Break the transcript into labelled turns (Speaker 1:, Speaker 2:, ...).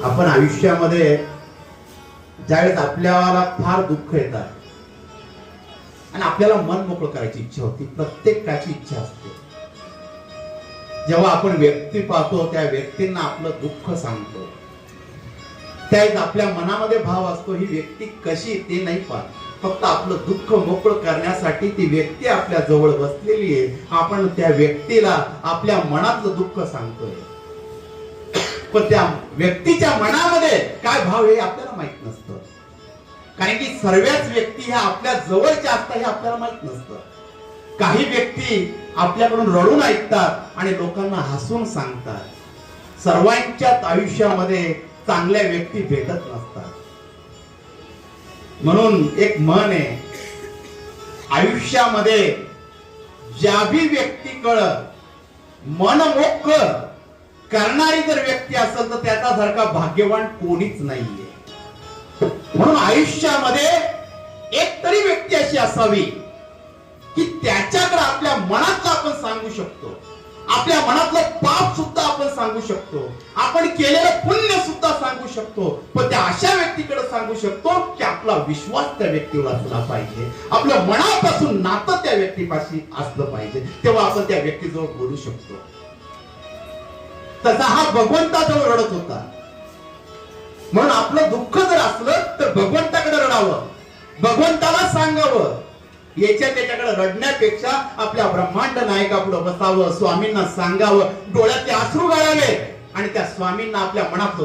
Speaker 1: आपण आयुष्यामध्ये ज्यावेळेस आपल्याला फार दुःख येतात आणि आपल्याला मन मोकळं करायची इच्छा होती, प्रत्येकाची इच्छा असते. जेव्हा आपण व्यक्ती पाहतो त्या व्यक्तींना आपलं दुःख सांगतो, त्यावेळेस आपल्या मनामध्ये भाव असतो ही व्यक्ती कशी ते नाही पाहत, फक्त आपलं दुःख मोकळं करण्यासाठी ती व्यक्ती आपल्या जवळ बसलेली आहे, आपण त्या व्यक्तीला आपल्या मनातलं दुःख सांगतोय. पण त्या व्यक्तीच्या मनामध्ये काय भाव हे आपल्याला माहित नसतं, कारण की सर्वच व्यक्ती ह्या आपल्या जवळच्या असतात हे आपल्याला माहित नसतं. काही व्यक्ती आपल्याकडून रडून ऐकतात आणि लोकांना हसून सांगतात. सर्वांच्याच आयुष्यामध्ये चांगल्या व्यक्ती भेटत नसतात. म्हणून एक म्हण आहे, आयुष्यामध्ये ज्या भी व्यक्तीकडं मन मोकळं करणारी जर व्यक्ती असेल तर त्याच्यासारखा भाग्यवान कोणीच नाहीये. म्हणून आयुष्यामध्ये एक तरी व्यक्ती अशी असावी की त्याच्याकडे आपल्या मनातलं आपण सांगू शकतो, आपल्या मनातलं पाप सुद्धा आपण सांगू शकतो, आपण केलेलं पुण्य सुद्धा सांगू शकतो. पण त्या अशा व्यक्तीकडे सांगू शकतो की आपला विश्वास त्या व्यक्तीवर असला पाहिजे, आपल्या मनापासून नातं त्या व्यक्तीपाशी असलं पाहिजे, तेव्हा आपण त्या व्यक्तीजवळ बोलू शकतो. तसा हा भगवंताजवळ रडत होता. म्हणून आपलं दुःख जर असलं तर भगवंताकडे रडावं, भगवंताला सांगावं. याच्या त्याच्याकडे रडण्यापेक्षा आपल्या ब्रह्मांड नायकापुढे बसावं, स्वामींना सांगावं, डोळ्यातले अश्रू गाळावे आणि त्या स्वामींना आपल्या मनात